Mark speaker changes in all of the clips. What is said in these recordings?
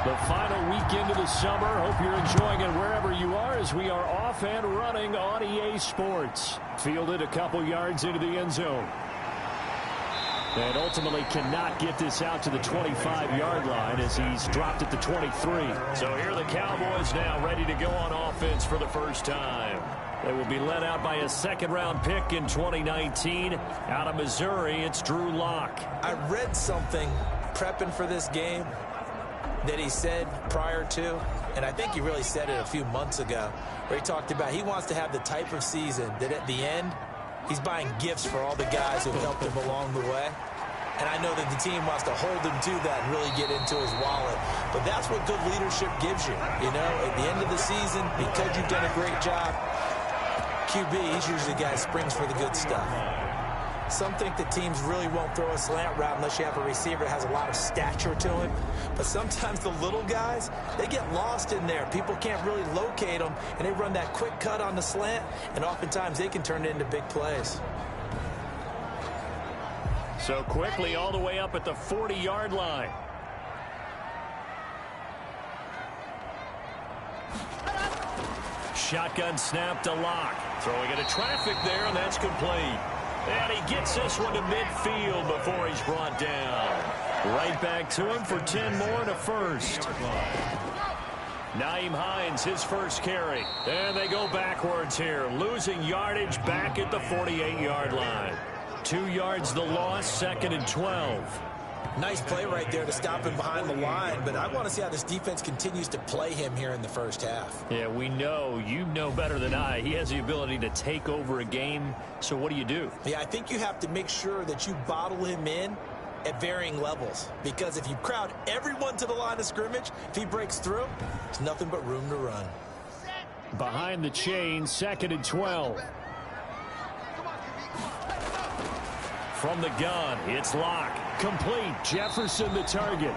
Speaker 1: The final weekend of the summer. Hope you're enjoying it wherever you are as we are off and running on EA Sports. Fielded a couple yards into the end zone. And ultimately cannot get this out to the 25-yard line as he's dropped at the 23. So here are the Cowboys now ready to go on offense for the first time. They will be led out by a second-round pick in 2019. Out of Missouri, it's Drew Lock.
Speaker 2: I read something prepping for this game that he said prior to, and I think he really said it a few months ago, where he talked about he wants to have the type of season that at the end, he's buying gifts for all the guys who helped him along the way. And I know that the team wants to hold him to that and really get into his wallet. But that's what good leadership gives you. You know, at the end of the season, because you've done a great job, QB, he's usually the guy who springs for the good stuff. Some think that teams really won't throw a slant route unless you have a receiver that has a lot of stature to him. But sometimes the little guys, they get lost in there. People can't really locate them, and they run that quick cut on the slant, and oftentimes they can turn it into big plays.
Speaker 1: So quickly all the way up at the 40-yard line. Shotgun snap to Lock. Throwing into traffic there, and that's complete. And he gets this one to midfield before he's brought down. Right back to him for 10 more and a first. Nyheim Hines, his first carry. And they go backwards here, losing yardage back at the 48-yard line. 2 yards the loss, 2nd and 12.
Speaker 2: Nice play right there to stop him behind the line, but I want to see how this defense continues to play him here in the first half.
Speaker 1: Yeah, we know, you know better than I, he has the ability to take over a game, so what do?
Speaker 2: Yeah, I think you have to make sure that you bottle him in at varying levels, because if you crowd everyone to the line of scrimmage, if he breaks through, there's nothing but room to run.
Speaker 1: Behind the chain, 2nd and 12. From the gun, it's Lock. Complete. Jefferson the target.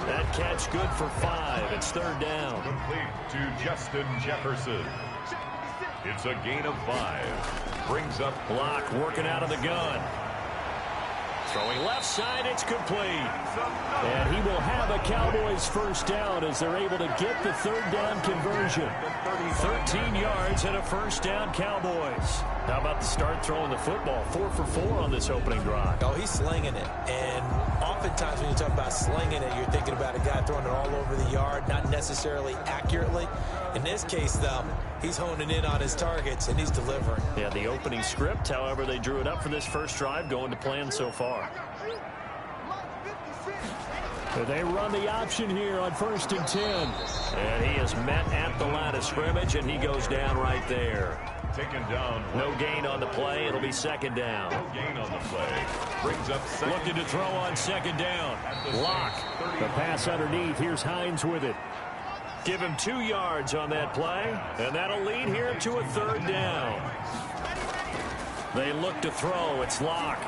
Speaker 1: That catch good for 5. It's 3rd down.
Speaker 3: Complete to Justin Jefferson. It's a gain of 5. Brings up
Speaker 1: Lock working out of the gun. Throwing left side, it's complete. And he will have a Cowboys first down as they're able to get the 3rd down conversion. 13 yards and a first down, Cowboys. How about the start throwing the football? 4 for 4 on this opening drive.
Speaker 2: Oh, he's slinging it. And oftentimes when you talk about slinging it, you're thinking about a guy throwing it all over the yard, not necessarily accurately. In this case, though, he's honing in on his targets, and he's delivering.
Speaker 1: Yeah, the opening script, however, they drew it up for this first drive, going to plan so far. They run the option here on 1st and 10. And he is met at the line of scrimmage, and he goes down right there.
Speaker 3: Taken down.
Speaker 1: No gain on the play. It'll be 2nd down.
Speaker 3: No gain on the play. Brings up 2nd.
Speaker 1: Looking to throw on 2nd down. Lock. The pass underneath. Here's Hines with it. Give him 2 yards on that play, and that'll lead here to a 3rd down. They look to throw. It's Lock.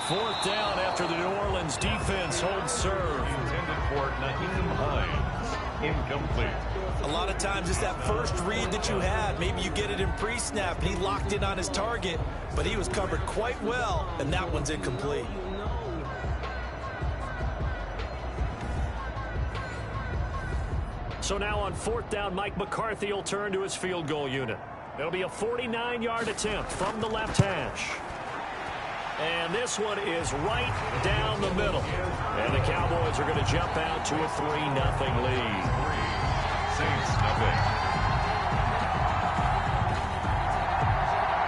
Speaker 1: 4th down after the New Orleans defense holds serve.
Speaker 3: Intended for Nyheim Hines. Incomplete.
Speaker 2: A lot of times it's that first read that you had. Maybe you get it in pre-snap, and he locked in on his target, but he was covered quite well, and that one's incomplete.
Speaker 1: So now on 4th down, Mike McCarthy will turn to his field goal unit. It'll be a 49-yard attempt from the left hash. And this one is right down the middle. And the Cowboys are going to jump out to a 3-0 lead.
Speaker 3: Saints nothing.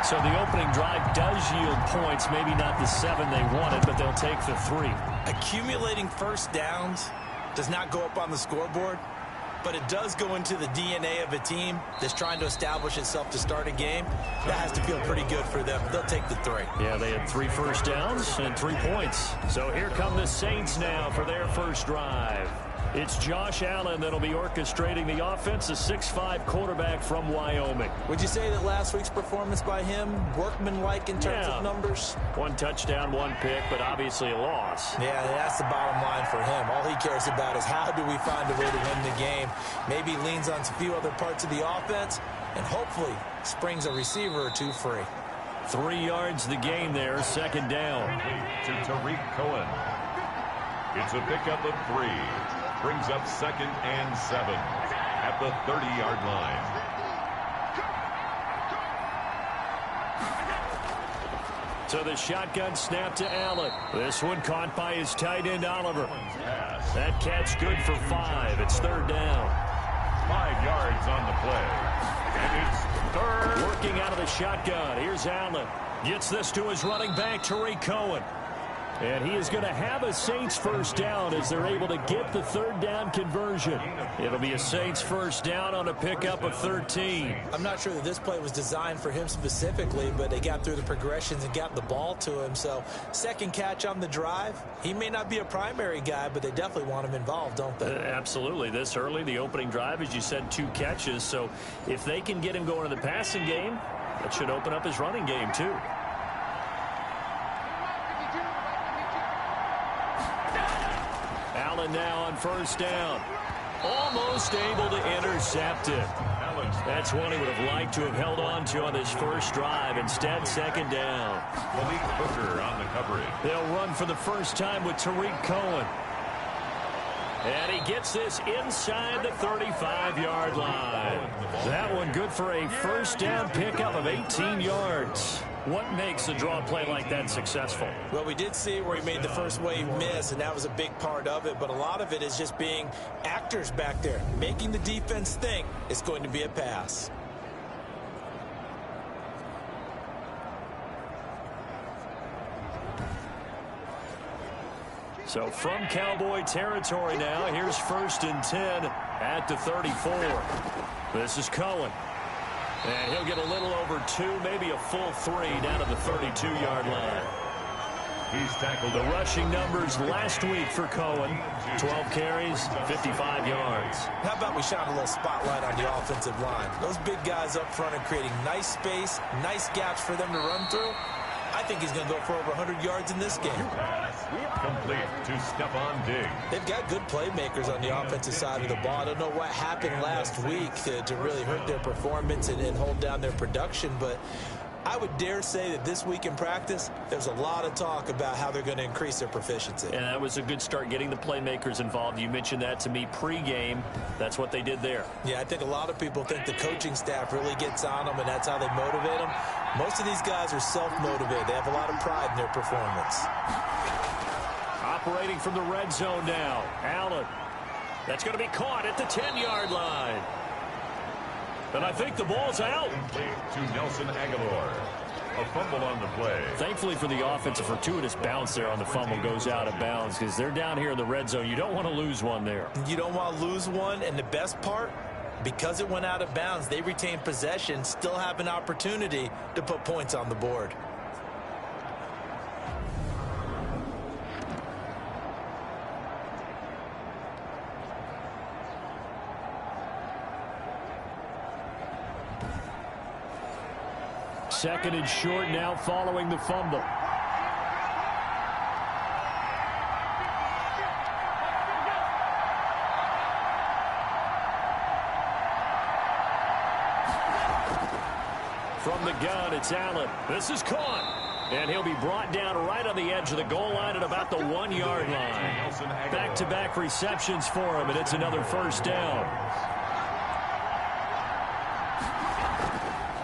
Speaker 1: So the opening drive does yield points, maybe not the 7 they wanted, but they'll take the 3.
Speaker 2: Accumulating first downs does not go up on the scoreboard, but it does go into the DNA of a team that's trying to establish itself to start a game. That has to feel pretty good for them. They'll take the 3.
Speaker 1: Yeah, they had 3 first downs and 3 points. So here come the Saints now for their first drive. It's Josh Allen that'll be orchestrating the offense, a 6'5" quarterback from Wyoming.
Speaker 2: Would you say that last week's performance by him, workmanlike in terms of numbers?
Speaker 1: 1 touchdown, 1 pick, but obviously a loss.
Speaker 2: Yeah, that's the bottom line for him. All he cares about is how do we find a way to win the game. Maybe he leans on a few other parts of the offense and hopefully springs a receiver or 2 free.
Speaker 1: 3 yards the gain there, 2nd down.
Speaker 3: To Tariq Cohen. It's a pickup of 3. brings up 2nd and 7 at the 30-yard line.
Speaker 1: So the shotgun snap to Allen. This one caught by his tight end, Oliver. That catch good for 5. It's 3rd down.
Speaker 3: 5 yards on the play. And it's 3rd.
Speaker 1: Working out of the shotgun. Here's Allen. Gets this to his running back, Tariq Cohen. And he is going to have a Saints first down as they're able to get the 3rd down conversion. It'll be a Saints first down on a pickup of 13.
Speaker 2: I'm not sure that this play was designed for him specifically, but they got through the progressions and got the ball to him. So 2nd catch on the drive. He may not be a primary guy, but they definitely want him involved, don't they?
Speaker 1: Absolutely. This early, the opening drive, as you said, 2 catches. So if they can get him going in the passing game, that should open up his running game too. Allen now on first down. Almost able to intercept it. That's one he would have liked to have held on to on this first drive. Instead, 2nd down.
Speaker 3: Malik Hooker on the coverage.
Speaker 1: They'll run for the first time with Tariq Cohen. And he gets this inside the 35-yard line. That one good for a first down pickup of 18 yards. What makes a draw play like that successful?
Speaker 2: Well, we did see where he made the first wave miss, and that was a big part of it. But a lot of it is just being actors back there, making the defense think it's going to be a pass.
Speaker 1: So from Cowboy territory now, here's 1st and 10 at the 34. This is Cohen. And he'll get a little over 2, maybe a full 3 down to the 32-yard line.
Speaker 3: He's tackled
Speaker 1: the rushing numbers last week for Cohen. 12 carries, 55 yards.
Speaker 2: How about we shine a little spotlight on the offensive line? Those big guys up front are creating nice space, nice gaps for them to run through. I think he's going to go for over 100 yards in this game.
Speaker 3: Complete to Stephon Diggs.
Speaker 2: They've got good playmakers on the offensive side of the ball. I don't know what happened last week to really hurt their performance and hold down their production, but I would dare say that this week in practice, there's a lot of talk about how they're going to increase their proficiency.
Speaker 1: And that was a good start, getting the playmakers involved. You mentioned that to me pregame. That's what they did there.
Speaker 2: Yeah, I think a lot of people think the coaching staff really gets on them, and that's how they motivate them. Most of these guys are self-motivated. They have a lot of pride in their performance.
Speaker 1: Operating from the red zone now. Allen. That's going to be caught at the 10-yard line. And I think the ball's out.
Speaker 3: To Nelson Aguilar. A fumble on the play.
Speaker 1: Thankfully for the offense, a fortuitous bounce there on the fumble goes out of bounds because they're down here in the red zone. You don't want to lose one there.
Speaker 2: You don't want to lose one, and the best part, because it went out of bounds, they retain possession, still have an opportunity to put points on the board.
Speaker 1: Second and short now following the fumble. From the gun, it's Allen. This is caught. And he'll be brought down right on the edge of the goal line at about the 1-yard line. Back-to-back receptions for him, and it's another first down.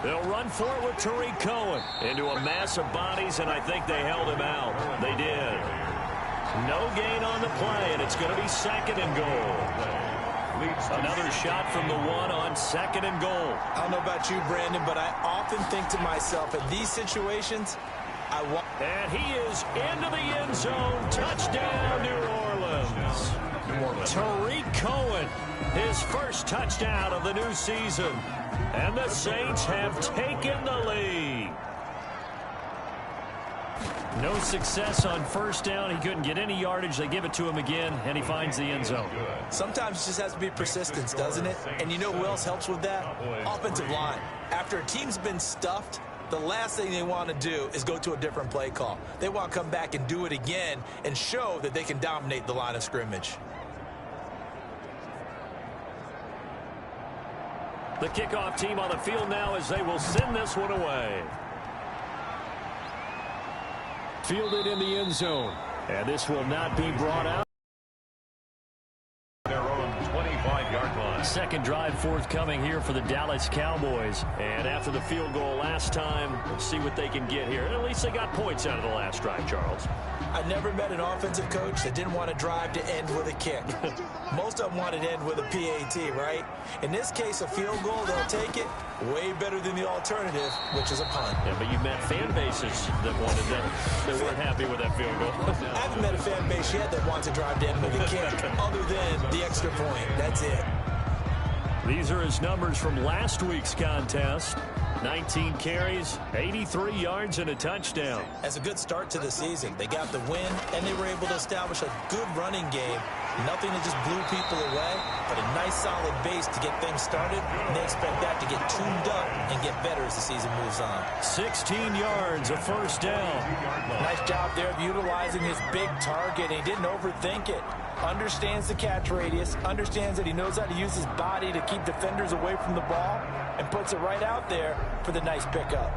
Speaker 1: They'll run for it with Tariq Cohen into a mass of bodies, and I think they held him out. They did. No gain on the play, and it's going to be 2nd and goal. Another shot from the 1 on 2nd and goal.
Speaker 2: I don't know about you, Brandon, but I often think to myself, in these situations,
Speaker 1: and he is into the end zone. Touchdown, New Orleans. Tariq Cohen, his first touchdown of the new season. And the Saints have taken the lead. No success on first down. He couldn't get any yardage. They give it to him again, and he finds the end zone.
Speaker 2: Sometimes it just has to be persistence, doesn't it? And you know who else helps with that? Offensive line. After a team's been stuffed, the last thing they want to do is go to a different play call. They want to come back and do it again and show that they can dominate the line of scrimmage.
Speaker 1: The kickoff team on the field now as they will send this one away. Fielded in the end zone. And this will not be brought out. Second drive forthcoming here for the Dallas Cowboys. And after the field goal last time, we'll see what they can get here. At least they got points out of the last drive, Charles.
Speaker 2: I never met an offensive coach that didn't want to drive to end with a kick. Most of them wanted to end with a PAT, right? In this case, a field goal, they'll take it. Way better than the alternative, which is a punt.
Speaker 1: Yeah, but you met fan bases that wanted that. They weren't happy with that field goal.
Speaker 2: I haven't met a fan base yet that wants to drive to end with a kick, other than the extra point. That's it.
Speaker 1: These are his numbers from last week's contest. 19 carries, 83 yards, and a touchdown.
Speaker 2: As a good start to the season, they got the win, and they were able to establish a good running game. Nothing that just blew people away, but a nice solid base to get things started, and they expect that to get tuned up and get better as the season moves on.
Speaker 1: 16 yards, a first down.
Speaker 2: Nice job there of utilizing his big target. He didn't overthink it. Understands the catch radius, understands that he knows how to use his body to keep defenders away from the ball, and puts it right out there for the nice pickup.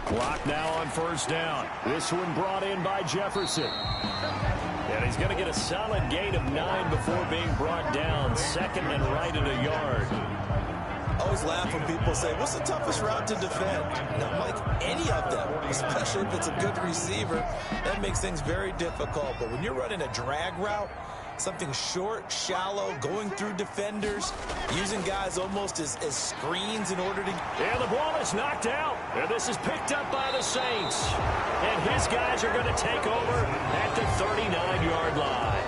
Speaker 1: Clock now on first down. This one brought in by Jefferson. And he's going to get a solid gain of 9 before being brought down. Second and right at a yard.
Speaker 2: I always laugh when people say, what's the toughest route to defend? Not like any of them, especially if it's a good receiver. That makes things very difficult. But when you're running a drag route, something short, shallow, going through defenders, using guys almost as screens in order to...
Speaker 1: And the ball is knocked out. And this is picked up by the Saints. And his guys are going to take over at the 39-yard line.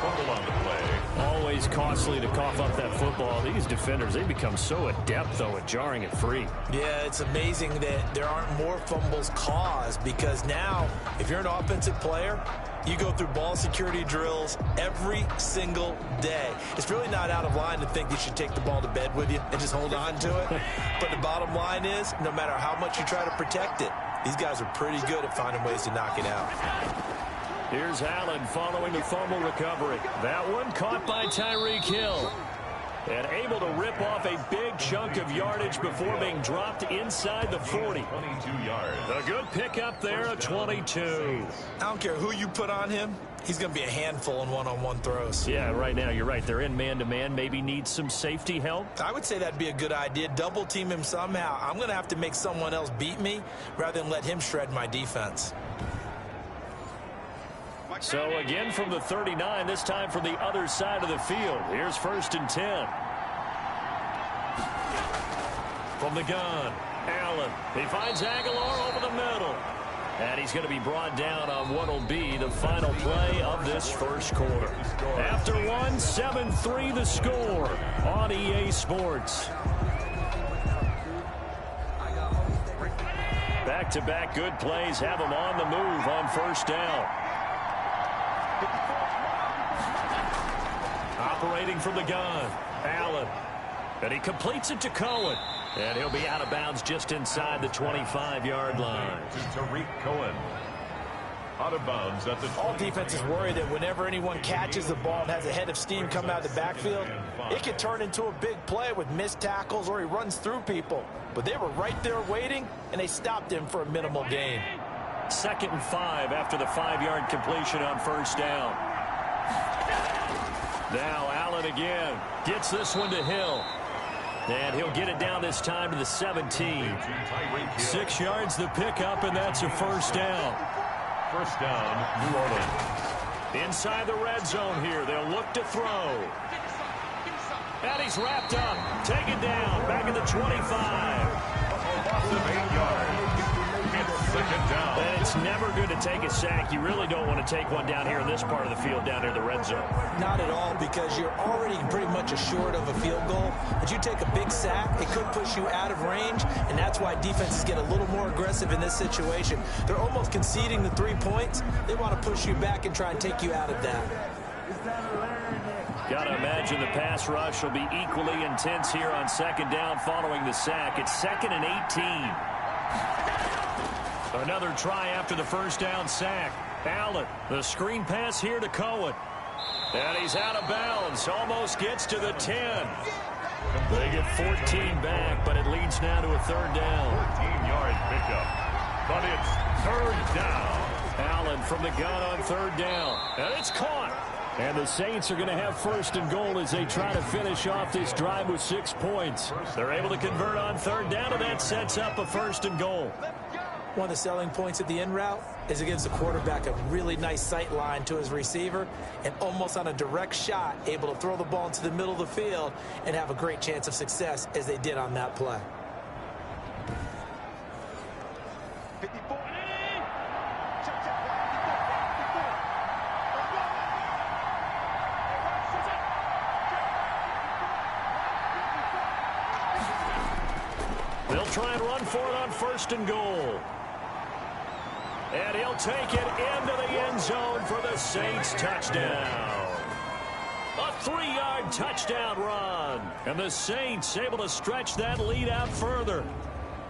Speaker 3: Fumble on the play.
Speaker 1: Always costly to cough up that football. These defenders, they become so adept, though, at jarring it free.
Speaker 2: Yeah, it's amazing that there aren't more fumbles caused, because now, if you're an offensive player, you go through ball security drills every single day. It's really not out of line to think you should take the ball to bed with you and just hold on to it. But the bottom line is, no matter how much you try to protect it, these guys are pretty good at finding ways to knock it out.
Speaker 1: Here's Allen following the fumble recovery. That one caught by Tyreek Hill. And able to rip off a big chunk of yardage before being dropped inside the 40.
Speaker 3: 22 yards.
Speaker 1: A good pickup there, a 22.
Speaker 2: I don't care who you put on him. He's going to be a handful in one-on-one throws.
Speaker 1: Yeah, right now, you're right. They're in man-to-man. Maybe needs some safety help.
Speaker 2: I would say that'd be a good idea. Double team him somehow. I'm going to have to make someone else beat me rather than let him shred my defense.
Speaker 1: So again from the 39, this time from the other side of the field. Here's 1st and 10. From the gun, Allen. He finds Aguilar over the middle. And he's going to be brought down on what will be the final play of this first quarter. After one, 7-3 the score on EA Sports. Back-to-back good plays have him on the move on first down. Operating from the gun, Allen. And he completes it to Cohen. And he'll be out of bounds just inside the 25-yard line.
Speaker 3: To Tariq Cohen. Out of bounds at the...
Speaker 2: All defenses worry that whenever anyone catches the ball and has a head of steam come out of the backfield, it can turn into a big play with missed tackles or he runs through people. But they were right there waiting, and they stopped him for a minimal gain.
Speaker 1: 2nd and 5 after the 5-yard completion on first down. Now Allen again gets this one to Hill. And he'll get it down this time to the 17. 6 yards the pickup, and that's a first down.
Speaker 3: First down, New Orleans.
Speaker 1: Inside the red zone here. They'll look to throw. And he's wrapped up. Taken down. Back at the 25.
Speaker 3: Loss of 8 yards. It's 2nd down.
Speaker 1: And it's never good to take a sack. You really don't want to take one down here in this part of the field down near the red zone.
Speaker 2: Not at all, because you're already pretty much assured of a field goal. But you take a big sack, it could push you out of range, and that's why defenses get a little more aggressive in this situation. They're almost conceding the 3 points. They want to push you back and try and take you out of that.
Speaker 1: Got to imagine the pass rush will be equally intense here on 2nd down following the sack. It's 2nd and 18. Another try after the first down sack. Allen, the screen pass here to Cohen. And he's out of bounds. Almost gets to the 10. They get 14 back, but it leads now to a third down.
Speaker 3: 14-yard pickup, but it's third down.
Speaker 1: Allen from the gun on third down, and it's caught. And the Saints are going to have first and goal as they try to finish off this drive with 6 points. They're able to convert on third down, and that sets up a first and goal.
Speaker 2: One of the selling points at the end route is it gives the quarterback a really nice sight line to his receiver, and almost on a direct shot, able to throw the ball into the middle of the field and have a great chance of success as they did on that play.
Speaker 1: They'll try and run for it on first and goal. And he'll take it into the end zone for the Saints touchdown. A 3-yard touchdown run. And the Saints able to stretch that lead out further.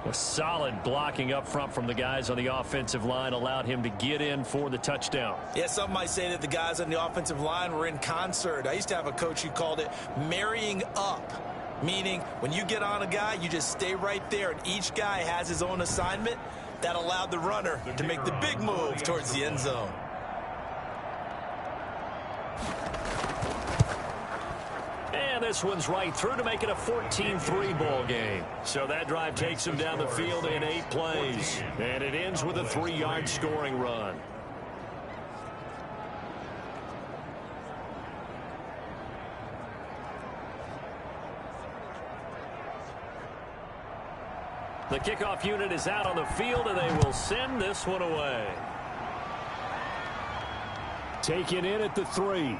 Speaker 1: A solid blocking up front from the guys on the offensive line allowed him to get in for the touchdown.
Speaker 2: Yeah, some might say that the guys on the offensive line were in concert. I used to have a coach who called it marrying up. Meaning, when you get on a guy, you just stay right there, and each guy has his own assignment. That allowed the runner to make the big move towards the end zone.
Speaker 1: And this one's right through to make it a 14-3 ball game. So that drive takes him down the field in 8 plays. And it ends with a 3-yard scoring run. The kickoff unit is out on the field, and they will send this one away. Taken in at the 3.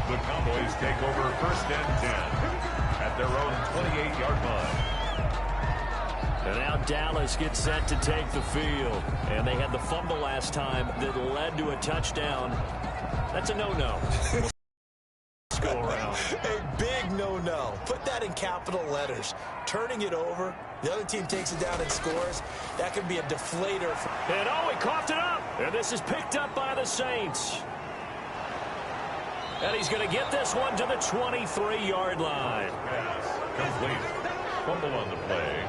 Speaker 3: The Cowboys take over first and 10 at their own 28-yard line.
Speaker 1: And now Dallas gets set to take the field. And they had the fumble last time that led to a touchdown. That's a no-no. Go around.
Speaker 2: A big no-no. Put that in capital letters. Turning it over, the other team takes it down and scores. That can be a deflator.
Speaker 1: And oh, he coughed it up. And this is picked up by the Saints. And he's going to get this one to the 23-yard line.
Speaker 3: Pass complete. Fumble on the play.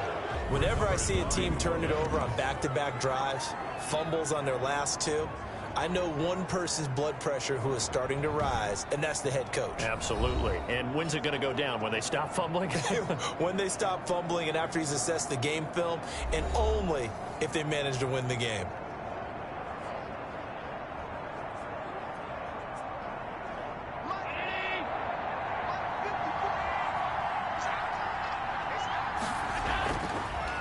Speaker 2: Whenever I see a team turn it over on back-to-back drives, fumbles on their last 2, I know one person's blood pressure who is starting to rise, and that's the head coach.
Speaker 1: Absolutely. And when's it going to go down? When they stop fumbling?
Speaker 2: When they stop fumbling and after he's assessed the game film, and only if they manage to win the game.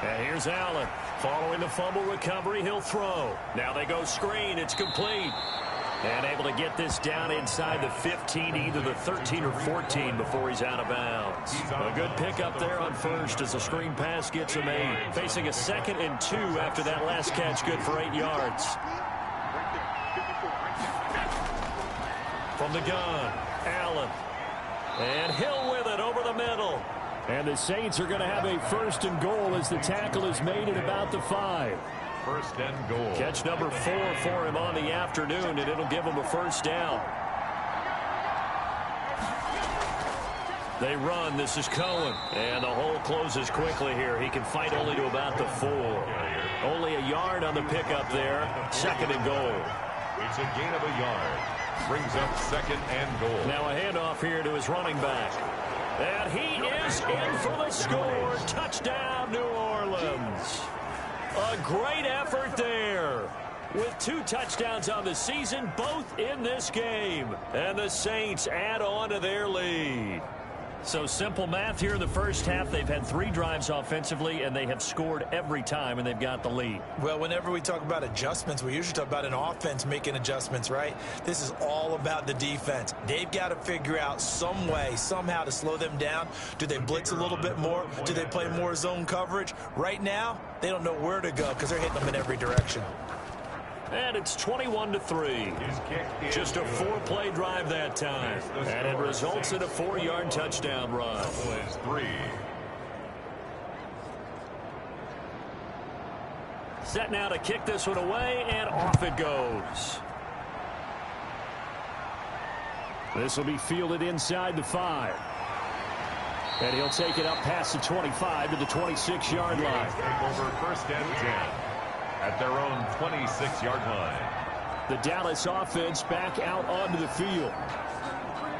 Speaker 1: And here's Allen. Following the fumble recovery, he'll throw. Now they go screen. It's complete. And able to get this down inside the 15, either the 13 or 14 before he's out of bounds. A good pickup there on first as the screen pass gets him 8. Facing a 2nd and 2 after that last catch, good for 8 yards. From the gun, Allen. And Hill with it over the middle. And the Saints are going to have a first and goal as the tackle is made at about the 5.
Speaker 3: First and goal.
Speaker 1: Catch number 4 for him on the afternoon, and it'll give him a first down. They run. This is Cohen. And the hole closes quickly here. He can fight only to about the 4. Only a yard on the pickup there. 2nd and goal.
Speaker 3: It's a gain of a yard. Brings up 2nd and goal.
Speaker 1: Now a handoff here to his running back. And he is in for the score. Touchdown, New Orleans. A great effort there. With 2 touchdowns on the season, both in this game. And the Saints add on to their lead. So simple math here in the first half. They've had 3 drives offensively, and they have scored every time, and they've got the lead.
Speaker 2: Well, whenever we talk about adjustments, we usually talk about an offense making adjustments, right? This is all about the defense. They've got to figure out some way, somehow to slow them down. Do they blitz a little bit more? Do they play more zone coverage? Right now, they don't know where to go because they're hitting them in every direction.
Speaker 1: And it's 21-3. Just a 4-play drive that time. And it results in a 4-yard touchdown run.
Speaker 3: 3.
Speaker 1: Set now to kick this one away, and off it goes. This will be fielded inside the 5. And he'll take it up past the 25 to the 26-yard line.
Speaker 3: Take over first and 10 at their own 26-yard line.
Speaker 1: The Dallas offense back out onto the field.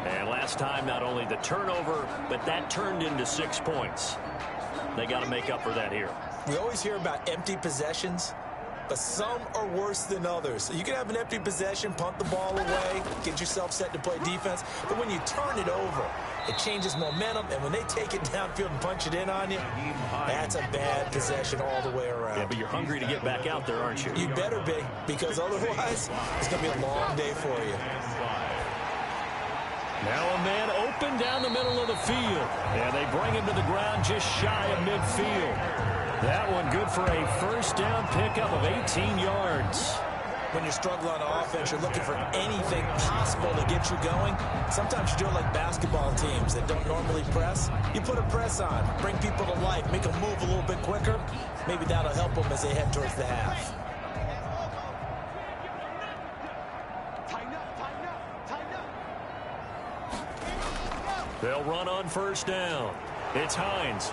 Speaker 4: And last time, not only the turnover, but that turned into 6 points. They got to make up for that here.
Speaker 2: We always hear about empty possessions, but some are worse than others. You can have an empty possession, punt the ball away, get yourself set to play defense, but when you turn it over, it changes momentum, and when they take it downfield and punch it in on you, that's a bad possession all the way around.
Speaker 4: Yeah, but you're hungry to get back out there, aren't you?
Speaker 2: You better be, because otherwise, it's going to be a long day for you.
Speaker 1: Now a man open down the middle of the field. And they bring him to the ground just shy of midfield. That one good for a first down pickup of 18 yards.
Speaker 2: When you're struggling on offense, you're looking for anything possible to get you going. Sometimes you do it like basketball teams that don't normally press. You put a press on, bring people to life, make them move a little bit quicker. Maybe that'll help them as they head towards the half.
Speaker 1: They'll run on first down. It's Hines.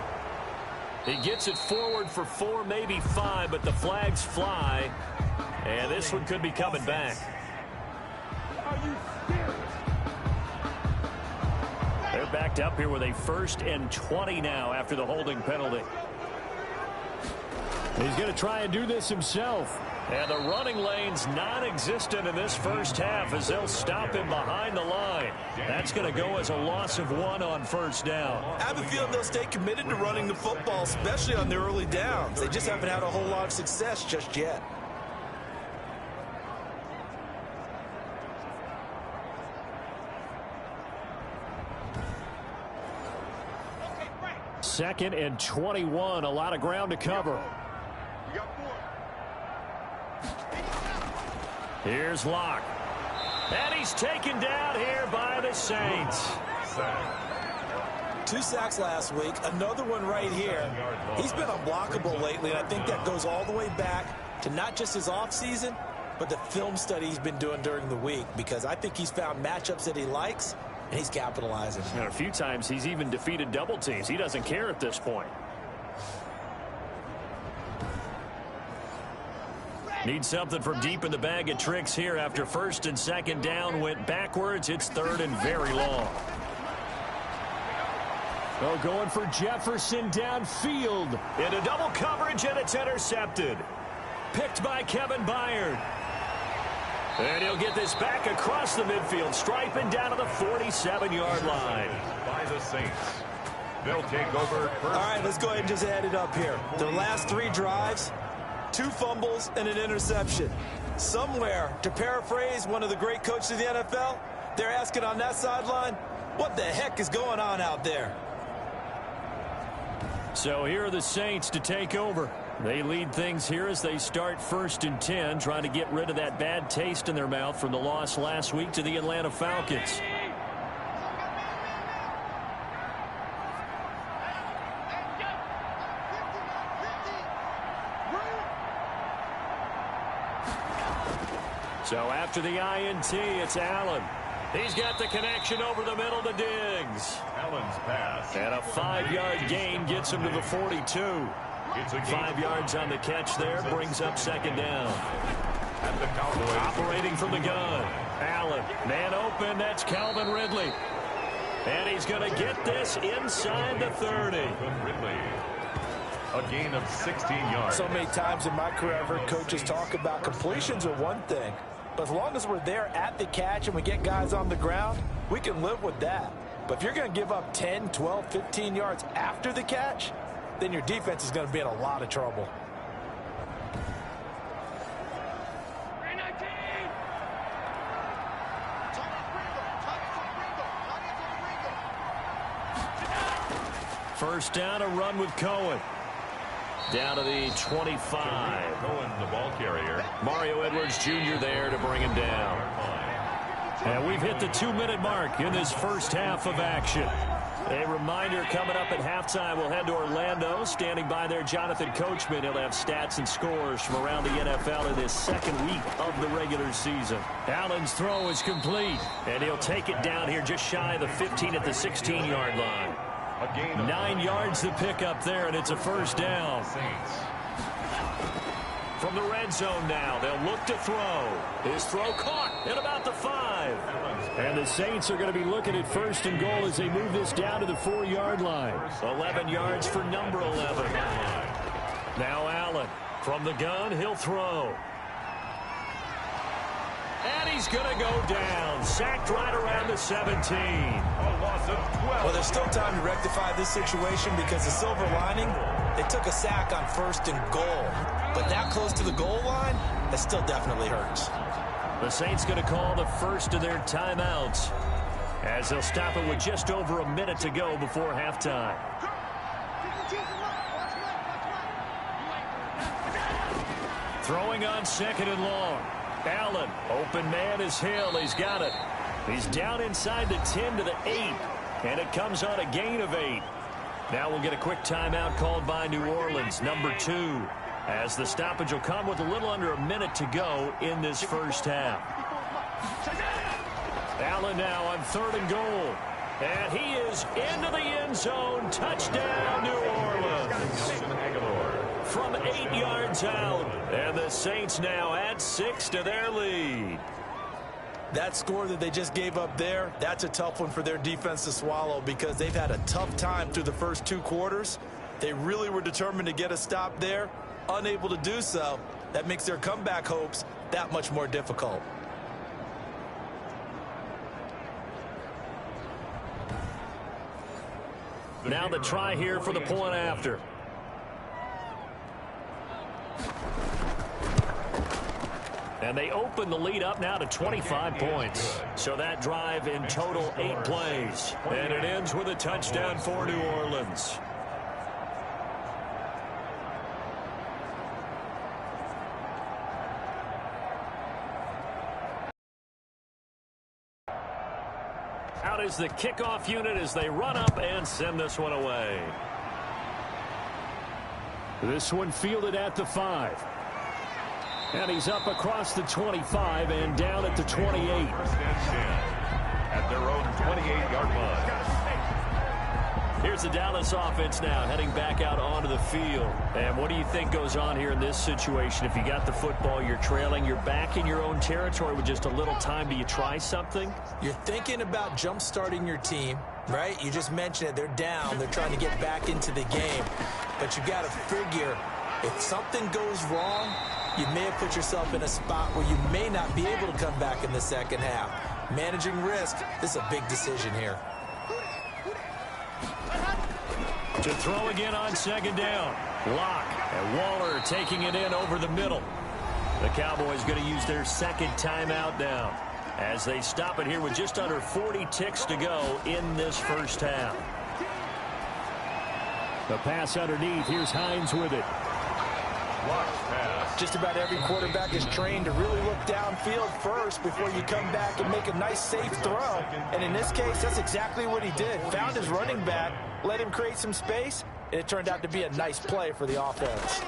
Speaker 1: He gets it forward for 4, maybe 5, but the flags fly. And this one could be coming back. They're backed up here with a 1st and 20 now after the holding penalty. He's going to try and do this himself. And the running lane's non-existent in this first half as they'll stop him behind the line. That's going to go as a loss of 1 on first down.
Speaker 2: I have a feeling they'll stay committed to running the football, especially on their early downs. They just haven't had a whole lot of success just yet.
Speaker 1: Second and 21, a lot of ground to cover. Here's Locke. And he's taken down here by the Saints.
Speaker 2: 2 sacks last week, another one right here. He's been unblockable lately, and I think that goes all the way back to not just his offseason, but the film study he's been doing during the week, because I think he's found matchups that he likes, and he's capitalizing.
Speaker 1: And a few times he's even defeated double teams. He doesn't care at this point. Need something from deep in the bag of tricks here after 1st and 2nd down went backwards. It's 3rd and very long. Oh, going for Jefferson downfield. Into double coverage, and it's intercepted. Picked by Kevin Byard. And he'll get this back across the midfield, striping down to the 47-yard line.
Speaker 3: By the Saints. They'll take over first.
Speaker 2: All right, let's go ahead and just add it up here. Their last 3 drives, 2 fumbles and an interception. Somewhere, to paraphrase one of the great coaches of the NFL, they're asking on that sideline, what the heck is going on out there?
Speaker 1: So here are the Saints to take over. They lead things here as they start 1st and 10, trying to get rid of that bad taste in their mouth from the loss last week to the Atlanta Falcons. So after the INT, it's Allen. He's got the connection over the middle to Diggs.
Speaker 3: Allen's pass.
Speaker 1: And a 5-yard gain gets him to the 42. 5 yards on the catch there, brings up 2nd down.
Speaker 3: At the Cowboys.
Speaker 1: Operating from the gun. Allen, man open, that's Calvin Ridley. And he's going to get this inside the 30.
Speaker 3: Ridley. A gain of 16 yards.
Speaker 2: So many times in my career I've heard coaches talk about completions are one thing, but as long as we're there at the catch and we get guys on the ground, we can live with that. But if you're going to give up 10, 12, 15 yards after the catch, then your defense is going to be in a lot of trouble.
Speaker 1: First down, a run with Cohen. Down to the 25.
Speaker 3: Cohen, the ball carrier.
Speaker 1: Mario Edwards Jr. there to bring him down. And we've hit the 2-minute mark in this first half of action. A reminder coming up at halftime, we'll head to Orlando. Standing by there, Jonathan Coachman. He'll have stats and scores from around the NFL in this second week of the regular season. Allen's throw is complete, and he'll take it down here just shy of the 15 at the 16-yard line. 9 yards to pick up there, and it's a first down. From the red zone now, they'll look to throw. His throw caught at about the 5. And the Saints are going to be looking at first and goal as they move this down to the 4-yard line. 11 yards for number 11. Now Allen from the gun, he'll throw. And he's going to go down. Sacked right around the 17.
Speaker 2: Well, there's still time to rectify this situation because the silver lining, they took a sack on first and goal. But that close to the goal line, that still definitely hurts.
Speaker 1: The Saints going to call the first of their timeouts as they'll stop it with just over a minute to go before halftime. Throwing on second and long. Allen, open man is Hill. He's got it. He's down inside the 10 to the 8, and it comes on a gain of 8. Now we'll get a quick timeout called by New Orleans, number 2, as the stoppage will come with a little under a minute to go in this first half. Allen now on third and goal, and he is into the end zone. Touchdown, New Orleans. From 8 yards out, and the Saints now add 6 to their lead.
Speaker 2: That score that they just gave up there, that's a tough one for their defense to swallow because they've had a tough time through the first 2 quarters. They really were determined to get a stop there, unable to do so. That makes their comeback hopes that much more difficult.
Speaker 1: Now the try here for the point after. And they open the lead up now to 25 points. So that drive in total 8 plays. And it ends with a touchdown for New Orleans. Out is the kickoff unit as they run up and send this one away. This one fielded at the 5. And he's up across the 25 and down at the 28.
Speaker 3: At their own 28-yard line.
Speaker 1: Here's the Dallas offense now heading back out onto the field. And what do you think goes on here in this situation? If you got the football, you're trailing, you're back in your own territory with just a little time. Do you try something?
Speaker 2: You're thinking about jump-starting your team, right? You just mentioned it. They're down. They're trying to get back into the game. But you got to figure if something goes wrong, you may have put yourself in a spot where you may not be able to come back in the second half. Managing risk, this is a big decision here.
Speaker 1: To throw again on second down. Lock and Waller taking it in over the middle. The Cowboys going to use their second timeout now as they stop it here with just under 40 ticks to go in this first half. The pass underneath. Here's Hines with it.
Speaker 2: Just about every quarterback is trained to really look downfield first before you come back and make a nice, safe throw. And in this case, that's exactly what he did. Found his running back, let him create some space, and it turned out to be a nice play for the offense.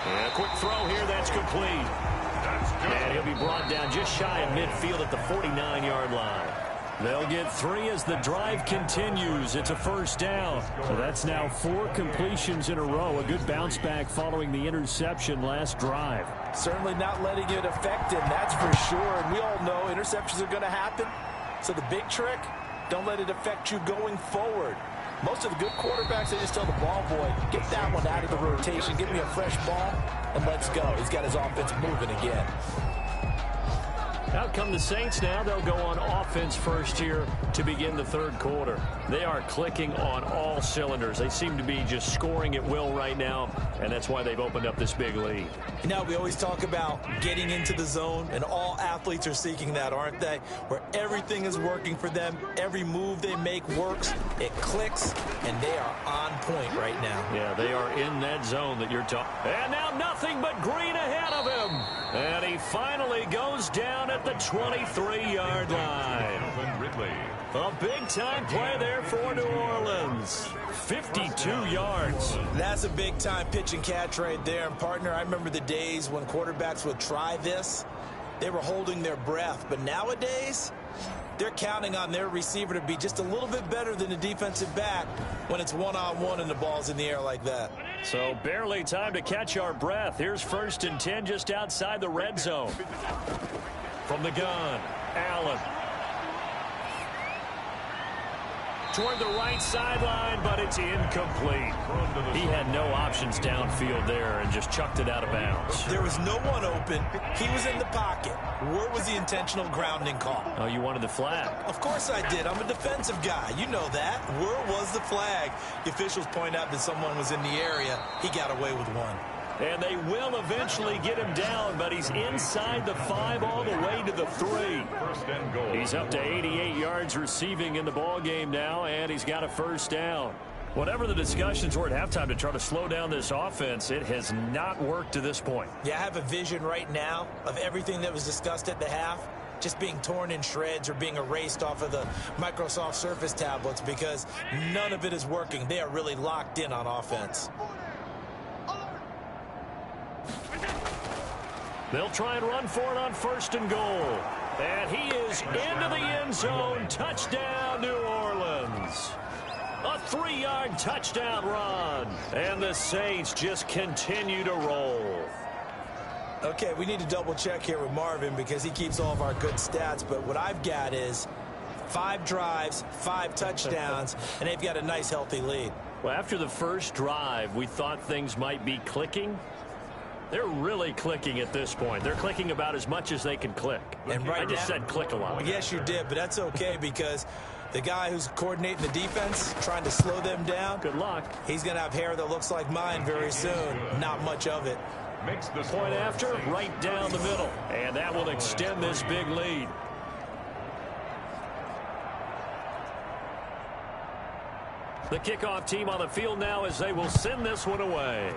Speaker 1: And a quick throw here, that's complete. And he'll be brought down just shy of midfield at the 49-yard line. They'll get 3 as the drive continues. It's a first down. So that's now 4 completions in a row. A good bounce back following the interception last drive.
Speaker 2: Certainly not letting it affect him, that's for sure. And we all know interceptions are going to happen. So the big trick, don't let it affect you going forward. Most of the good quarterbacks, they just tell the ball boy, get that one out of the rotation, give me a fresh ball, and let's go. He's got his offense moving again.
Speaker 1: Out come the Saints now. They'll go on offense first here to begin the third quarter. They are clicking on all cylinders. They seem to be just scoring at will right now, and that's why they've opened up this big lead.
Speaker 2: You know, we always talk about getting into the zone, and all athletes are seeking that, aren't they? Where everything is working for them. Every move they make works. It clicks, and they are on point right now.
Speaker 1: Yeah, they are in that zone that you're talking. And now nothing but green ahead of him. And he finally goes down at the 23-yard line. A big-time play there for New Orleans. 52 yards.
Speaker 2: That's a big-time pitch and catch right there. And, partner, I remember the days when quarterbacks would try this. They were holding their breath. But nowadays, they're counting on their receiver to be just a little bit better than the defensive back when it's one-on-one and the ball's in the air like that.
Speaker 1: So barely time to catch our breath. Here's 1st and 10 just outside the red zone. From the gun, Allen. Toward the right sideline, but it's incomplete. He had no options downfield there and just chucked it out of bounds.
Speaker 2: There was no one open. He was in the pocket. Where was the intentional grounding call?
Speaker 1: Oh, you wanted the flag.
Speaker 2: Of course I did. I'm a defensive guy. You know that. Where was the flag? The officials point out that someone was in the area. He got away with one.
Speaker 1: And they will eventually get him down, but he's inside the 5 all the way to the 3. He's up to 88 yards receiving in the ball game now, and he's got a 1st down. Whatever the discussions were at halftime to try to slow down this offense, it has not worked to this point.
Speaker 2: Yeah, I have a vision right now of everything that was discussed at the half just being torn in shreds or being erased off of the Microsoft Surface tablets because none of it is working. They are really locked in on offense.
Speaker 1: They'll try and run for it on 1st and goal. And he is into the end zone. Touchdown, New Orleans. A 3-yard touchdown run. And the Saints just continue to roll.
Speaker 2: Okay, we need to double check here with Marvin because he keeps all of our good stats. But what I've got is 5 drives, 5 touchdowns, and they've got a nice, healthy lead.
Speaker 1: Well, after the first drive, we thought things might be clicking. They're really clicking at this point. They're clicking about as much as they can click.
Speaker 2: And right
Speaker 1: I just said click a lot.
Speaker 2: Yes, you did, but that's okay because the guy who's coordinating the defense, trying to slow them down,
Speaker 1: good luck.
Speaker 2: He's going to have hair that looks like mine very soon. Not much of it.
Speaker 3: Makes the
Speaker 1: point after, right down the middle. And that will extend this big lead. The kickoff team on the field now as they will send this one away.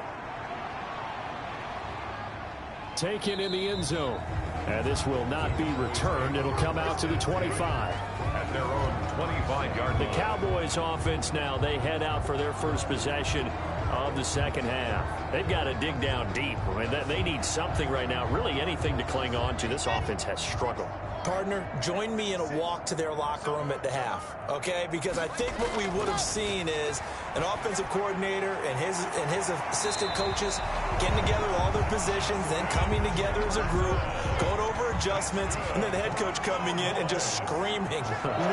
Speaker 1: Taken in the end zone. And this will not be returned. It'll come out to the 25.
Speaker 3: At their own 25-yard line.
Speaker 1: The Cowboys offense now, they head out for their first possession of the second half. They've got to dig down deep. I mean, they need something right now, really anything to cling on to. This offense has struggled.
Speaker 2: Partner, join me in a walk to their locker room at the half, okay? Because I think what we would have seen is an offensive coordinator and his assistant coaches getting together all their positions, then coming together as a group, going over adjustments, and then the head coach coming in and just screaming,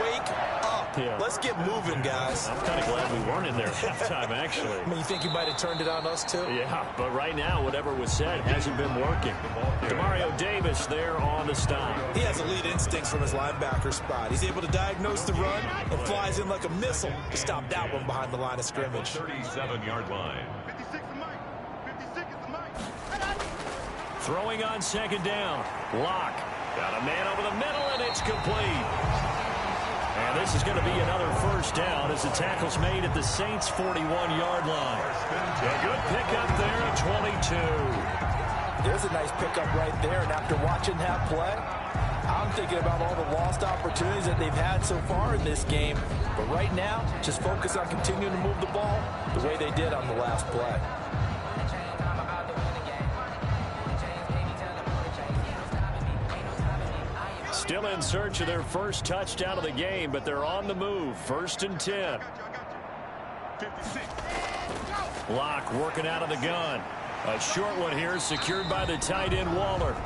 Speaker 2: wake up. Yeah. Let's get moving, guys.
Speaker 1: I'm kind of glad we weren't in there at halftime, actually.
Speaker 2: I mean, you think you might have turned it on us, too?
Speaker 1: Yeah, but right now, whatever was said hasn't been working. Demario Davis there on the stop.
Speaker 2: He has elite instincts from his linebacker spot. He's able to diagnose the run and flies in like a missile to stop that one behind the line of scrimmage.
Speaker 3: 37-yard line.
Speaker 1: Throwing on second down. Locke. Got a man over the middle, and it's complete. And this is going to be another first down as the tackle's made at the Saints' 41-yard line. A good pickup there at 22.
Speaker 2: There's a nice pickup right there, and after watching that play, I'm thinking about all the lost opportunities that they've had so far in this game. But right now, just focus on continuing to move the ball the way they did on the last play.
Speaker 1: Still in search of their first touchdown of the game, but they're on the move. 1st and 10. Locke working out of the gun. A short one here secured by the tight end Waller.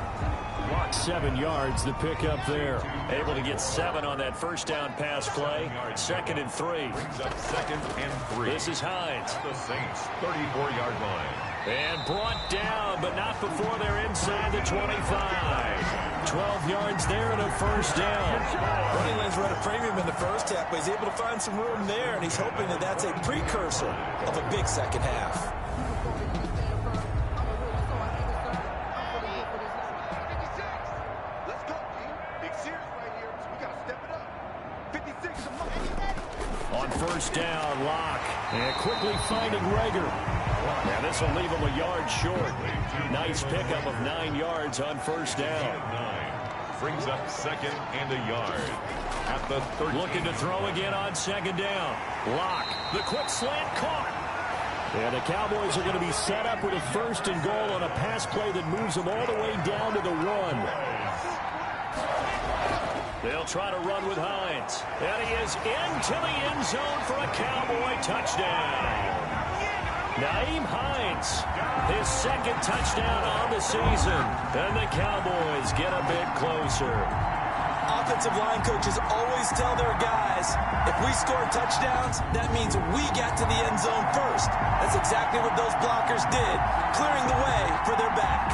Speaker 1: Locke 7 yards, the pickup there. Able to get 7 on that first down pass play. 2nd and 3.
Speaker 3: Brings up 2nd and 3.
Speaker 1: This is Hines.
Speaker 3: The Saints 34-yard line.
Speaker 1: And brought down, but not before they're inside the 25. 12 yards there and a first down.
Speaker 2: Running lanes run a premium in the first half, but he's able to find some room there, and he's hoping that that's a precursor of a big second half.
Speaker 1: On first down, Locke. And quickly finding Rager. And this will leave him a yard short. Nice pickup of 9 yards on first down.
Speaker 3: Brings up 2nd and a yard. At the 13.
Speaker 1: Looking to throw again on 2nd down. Lock. The quick slant caught. And the Cowboys are going to be set up with a 1st and goal on a pass play that moves them all the way down to the 1. They'll try to run with Hines. And he is into the end zone for a Cowboy touchdown. Naeem Hines, his 2nd touchdown on the season. And the Cowboys get a bit closer.
Speaker 2: Offensive line coaches always tell their guys, if we score touchdowns, that means we got to the end zone first. That's exactly what those blockers did, clearing the way for their back.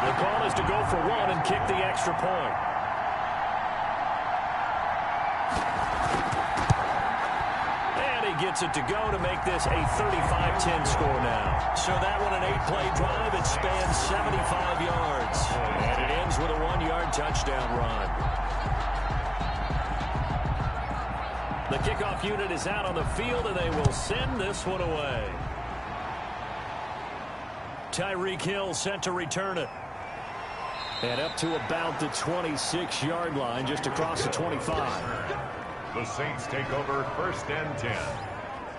Speaker 1: The call is to go for 1 and kick the extra point. Gets it to go to make this a 35-10 score now. So that one an 8-play drive. It spans 75 yards. And it ends with a 1-yard touchdown run. The kickoff unit is out on the field, and they will send this one away. Tyreek Hill set to return it. And up to about the 26-yard line, just across the 25.
Speaker 3: The Saints take over 1st and 10.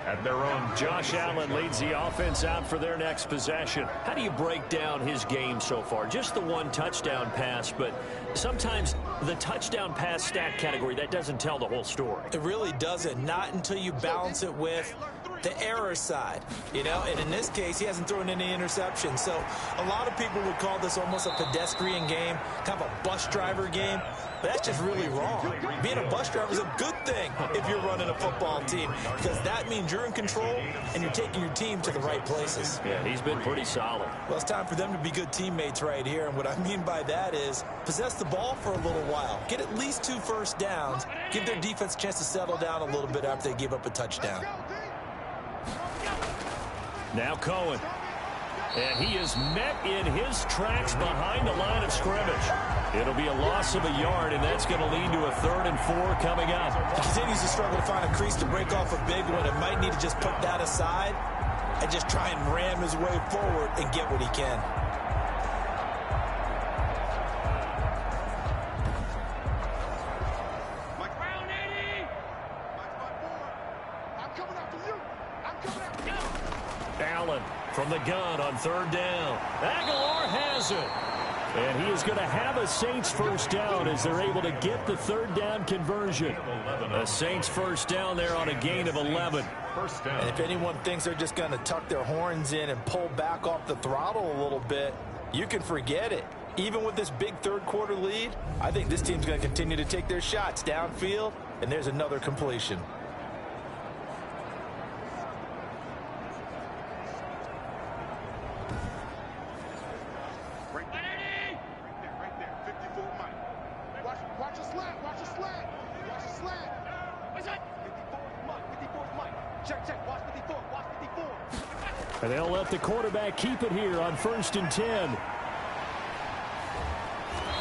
Speaker 3: At their own.
Speaker 1: Josh Allen leads the offense out for their next possession. How do you break down his game so far? Just the 1 touchdown pass, but sometimes the touchdown pass stat category, that doesn't tell the whole story.
Speaker 2: It really doesn't. Not until you balance it with the error side, you know, and in this case, he hasn't thrown any interceptions. So a lot of people would call this almost a pedestrian game, kind of a bus driver game. But that's just really wrong. Being a bus driver is a good thing if you're running a football team, because that means you're in control and you're taking your team to the right places.
Speaker 1: Yeah, he's been pretty solid.
Speaker 2: Well, it's time for them to be good teammates right here, and what I mean by that is possess the ball for a little while, get at least 2 first downs, give their defense a chance to settle down a little bit after they give up a touchdown.
Speaker 1: Now Cohen. And he is met in his tracks behind the line of scrimmage. It'll be a loss of a yard, and that's going to lead to a 3rd and 4 coming up.
Speaker 2: He continues to struggle to find a crease to break off a big one. It might need to just put that aside and just try and ram his way forward and get what he can.
Speaker 1: Allen from the gun on 3rd down. Aguilar has it. And he is going to have a Saints 1st down as they're able to get the 3rd down conversion. A Saints 1st down there on a gain of 11.
Speaker 2: And if anyone thinks they're just going to tuck their horns in and pull back off the throttle a little bit, you can forget it. Even with this big 3rd quarter lead, I think this team's going to continue to take their shots downfield, and there's another completion.
Speaker 1: And they'll let the quarterback keep it here on 1st and 10.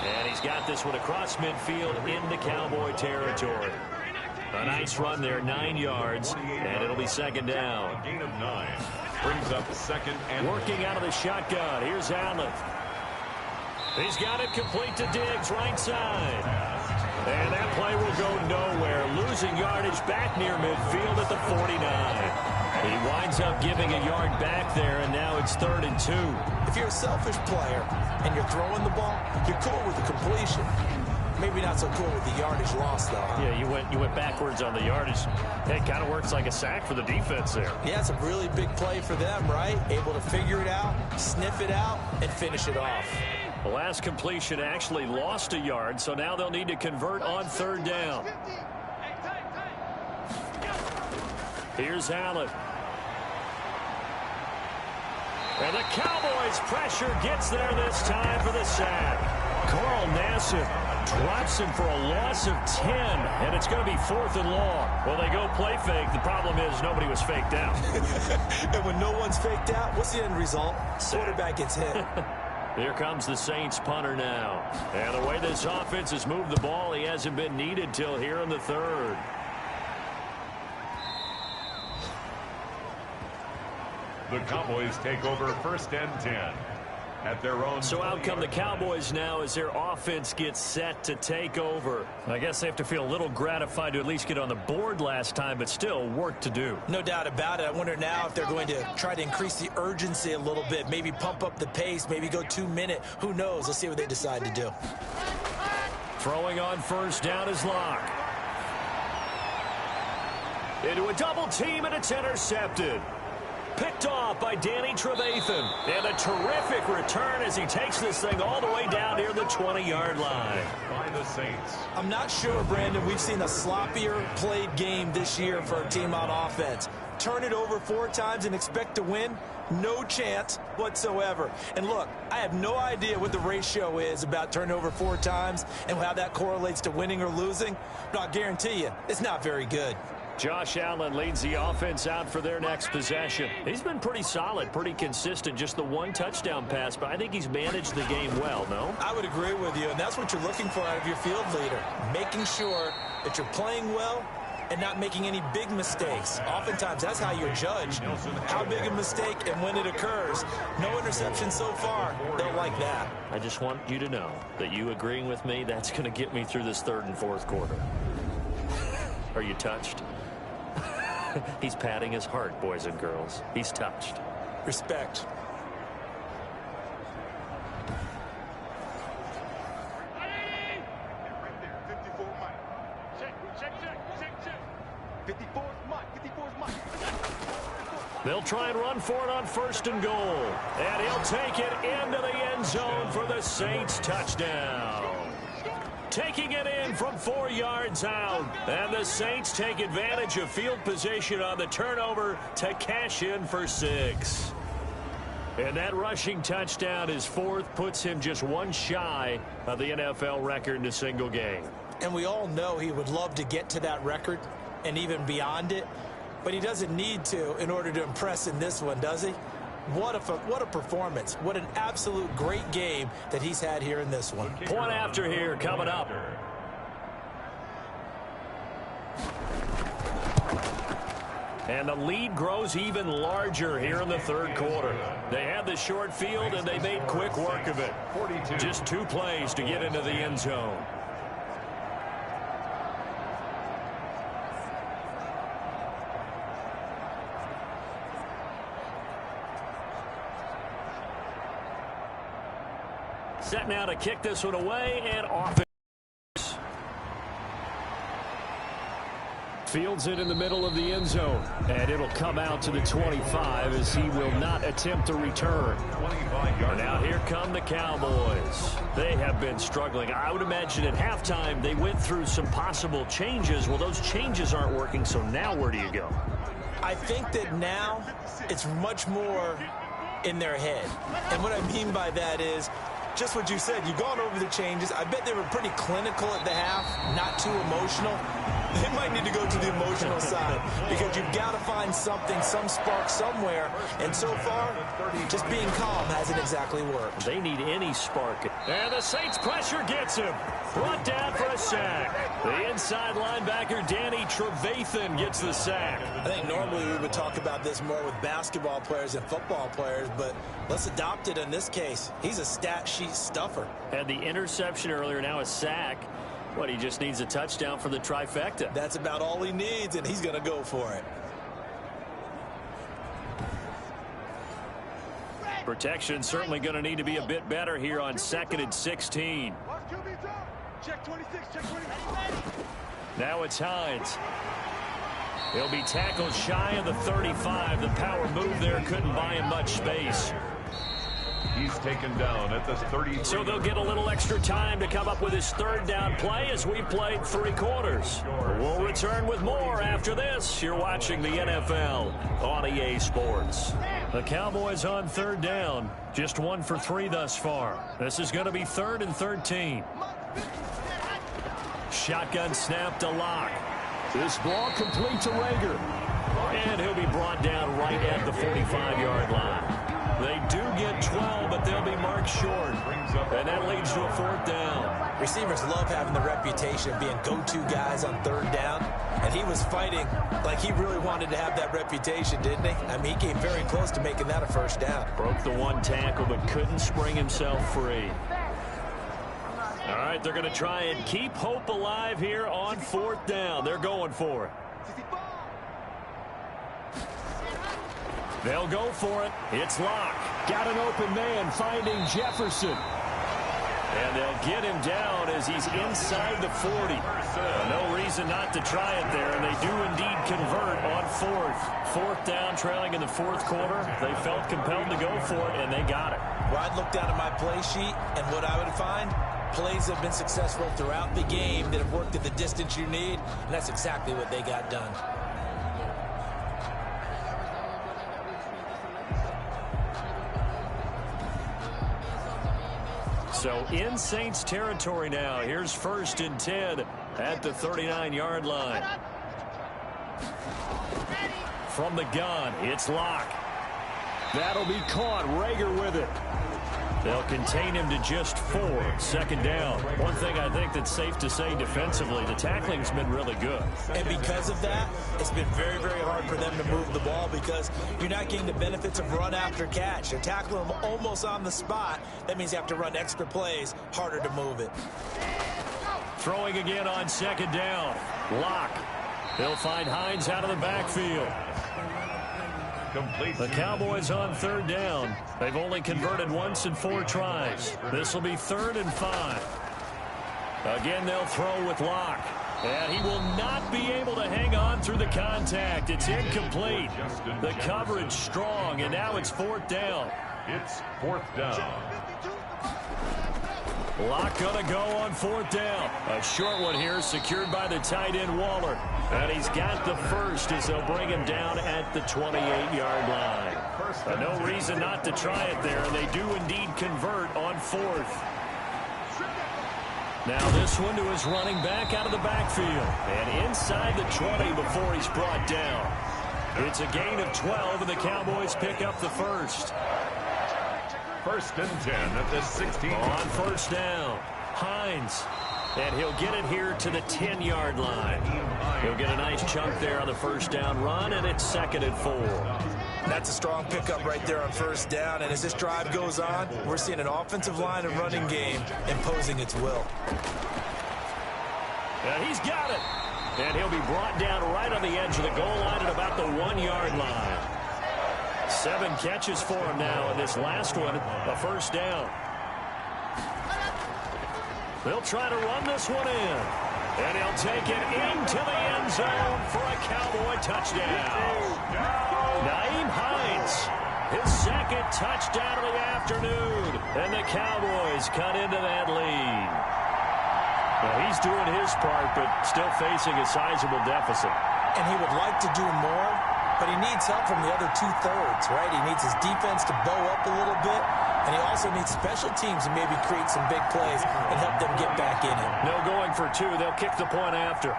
Speaker 1: And he's got this one across midfield into Cowboy territory. A nice run there, 9 yards, and it'll be 2nd down.
Speaker 3: Gain of 9. Brings up 2nd and
Speaker 1: working out of the shotgun. Here's Allen. He's got it complete to Diggs, right side. And that play will go nowhere. Losing yardage back near midfield at the 49. He winds up giving a yard back there, and now it's 3rd and 2.
Speaker 2: If you're a selfish player and you're throwing the ball, you're cool with the completion. Maybe not so cool with the yardage loss, though.
Speaker 1: Yeah, you went backwards on the yardage. It kind of works like a sack for the defense there.
Speaker 2: Yeah, it's a really big play for them, right? Able to figure it out, sniff it out, and finish it off.
Speaker 1: The last completion actually lost a yard, so now they'll need to convert on 3rd down. Here's Allen. And the Cowboys' pressure gets there this time for the sack. Carl Nassib drops him for a loss of 10, and it's going to be 4th and long. Well, they go play fake. The problem is nobody was faked out.
Speaker 2: And when no one's faked out, what's the end result? Quarterback gets hit.
Speaker 1: Here comes the Saints punter now. And the way this offense has moved the ball, he hasn't been needed till here in the 3rd.
Speaker 3: The Cowboys take over 1st and 10 at their own.
Speaker 4: So out come the Cowboys now as their offense gets set to take over. I guess they have to feel a little gratified to at least get on the board last time, but still work to do.
Speaker 2: No doubt about it. I wonder now if they're going to try to increase the urgency a little bit, maybe pump up the pace, maybe go 2-minute. Who knows? Let's see what they decide to do.
Speaker 1: Throwing on 1st down is Locke. Into a double team, and it's intercepted. Picked off by Danny Trevathan. And a terrific return as he takes this thing all the way down near the 20-yard line.
Speaker 3: By the Saints.
Speaker 2: I'm not sure, Brandon, we've seen a sloppier played game this year for a team on offense. Turn it over 4 times and expect to win? No chance whatsoever. And look, I have no idea what the ratio is about turning over 4 times and how that correlates to winning or losing, but I'll guarantee you, it's not very good.
Speaker 1: Josh Allen leads the offense out for their next possession. He's been pretty solid, pretty consistent, just the 1 touchdown pass, but I think he's managed the game well, no?
Speaker 2: I would agree with you, and that's what you're looking for out of your field leader, making sure that you're playing well and not making any big mistakes. Oftentimes, that's how you're judged. How big a mistake and when it occurs. No interception so far. Don't like that.
Speaker 4: I just want you to know that you agreeing with me, that's going to get me through this 3rd and 4th quarter. Are you touched? He's patting his heart, boys and girls. He's touched.
Speaker 2: Respect.
Speaker 1: They'll try and run for it on 1st and goal. And he'll take it into the end zone for the Saints touchdown. Taking it in from 4 yards out. And the Saints take advantage of field position on the turnover to cash in for 6. And that rushing touchdown, his 4th, puts him just 1 shy of the NFL record in a single game.
Speaker 2: And we all know he would love to get to that record and even beyond it. But he doesn't need to in order to impress in this one, does he? What a performance. What an absolute great game that he's had here in this one.
Speaker 1: Point after here coming up. And the lead grows even larger here in the 3rd quarter. They had the short field, and they made quick work of it. Just 2 plays to get into the end zone. Set now to kick this one away, and off it. Fields it in the middle of the end zone, and it'll come out to the 25 as he will not attempt to return. And now here come the Cowboys. They have been struggling. I would imagine at halftime they went through some possible changes. Well, those changes aren't working, so now where do you go?
Speaker 2: I think that now it's much more in their head. And what I mean by that is just what you said. You've gone over the changes. I bet they were pretty clinical at the half, not too emotional. They might need to go to the emotional side because you've got to find something, some spark somewhere. And so far, just being calm hasn't exactly worked.
Speaker 1: They need any spark. And the Saints pressure gets him. Brought down for a sack. The inside linebacker, Danny Trevathan, gets the sack.
Speaker 2: I think normally we would talk about this more with basketball players and football players, but let's adopt it in this case. He's a stat sheet stuffer.
Speaker 1: Had the interception earlier, now a sack. What, he just needs a touchdown for the trifecta.
Speaker 2: That's about all he needs, and he's going to go for it.
Speaker 1: Protection certainly going to need to be a bit better here on 2nd and 16.
Speaker 5: Check 26, check 26.
Speaker 1: Now it's Hines. He'll be tackled shy of the 35. The power move there couldn't buy him much space.
Speaker 3: He's taken down at the 33.
Speaker 1: So they'll get a little extra time to come up with his 3rd down play as we played 3 quarters. We'll return with more after this. You're watching the NFL on EA Sports. The Cowboys on 3rd down. Just 1 for 3 thus far. This is going to be 3rd and 13. Shotgun snap to Locke. This ball complete to Rager. And he'll be brought down right at the 45-yard line. They do get 12, but they'll be marked short. And that leads to a 4th down.
Speaker 2: Receivers love having the reputation of being go-to guys on 3rd down. And he was fighting like he really wanted to have that reputation, didn't he? I mean, he came very close to making that a first down.
Speaker 1: Broke the one tackle, but couldn't spring himself free. All right, they're going to try and keep hope alive here on 4th down. They're going for it. They'll go for it. It's Locke. Got an open man, finding Jefferson. And they'll get him down as he's inside the 40. No reason not to try it there, and they do indeed convert on 4th. 4th down, trailing in the 4th quarter. They felt compelled to go for it, and they got it.
Speaker 2: Well, I'd look down at my play sheet, and what I would find, plays have been successful throughout the game that have worked at the distance you need, and that's exactly what they got done.
Speaker 1: So in Saints territory now. Here's 1st and 10 at the 39-yard line. From the gun, it's Locke. That'll be caught. Rager with it. They'll contain him to just 4. 2nd down. One thing I think that's safe to say defensively, the tackling's been really good.
Speaker 2: And because of that, it's been very, very hard for them to move the ball because you're not getting the benefits of run after catch. They're tackling them almost on the spot. That means you have to run extra plays, harder to move it.
Speaker 1: Throwing again on 2nd down. Locke. They'll find Hines out of the backfield. The Cowboys on 3rd down. They've only converted once in 4 tries. This will be 3rd and 5. Again, they'll throw with Locke. And he will not be able to hang on through the contact. It's incomplete. The coverage strong, and now it's 4th down.
Speaker 3: It's 4th down.
Speaker 1: Locke gonna go on 4th down. A short one here, secured by the tight end Waller. And he's got the first as they'll bring him down at the 28-yard line. No reason not to try it there, and they do indeed convert on 4th. Now this one to his running back out of the backfield. And inside the 20 before he's brought down. It's a gain of 12, and the Cowboys pick up the first.
Speaker 3: 1st and 10 at the 16.
Speaker 1: On 1st down, Hines. And he'll get it here to the 10-yard line. He'll get a nice chunk there on the 1st down run, and it's 2nd and 4.
Speaker 2: That's a strong pickup right there on 1st down. And as this drive goes on, we're seeing an offensive line and running game imposing its will.
Speaker 1: And he's got it. And he'll be brought down right on the edge of the goal line at about the 1-yard line. 7 catches for him now, and this last one, a 1st down. They'll try to run this one in. And he'll take it into the end zone for a Cowboy touchdown. Nyheim Hines, his 2nd touchdown of the afternoon. And the Cowboys cut into that lead. Well, he's doing his part, but still facing a sizable deficit.
Speaker 2: And he would like to do more, but he needs help from the other 2/3, right? He needs his defense to bow up a little bit, and he also needs special teams to maybe create some big plays and help them get back in it.
Speaker 1: No going for 2. They'll kick the point after.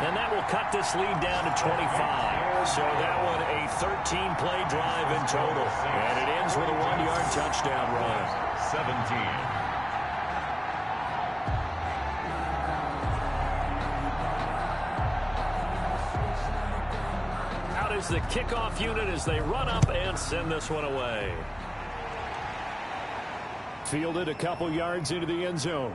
Speaker 1: And that will cut this lead down to 25. So that one a 13-play drive in total. And it ends with a 1-yard touchdown run.
Speaker 3: 17.
Speaker 1: Is the kickoff unit as they run up and send this one away. Fielded a couple yards into the end zone.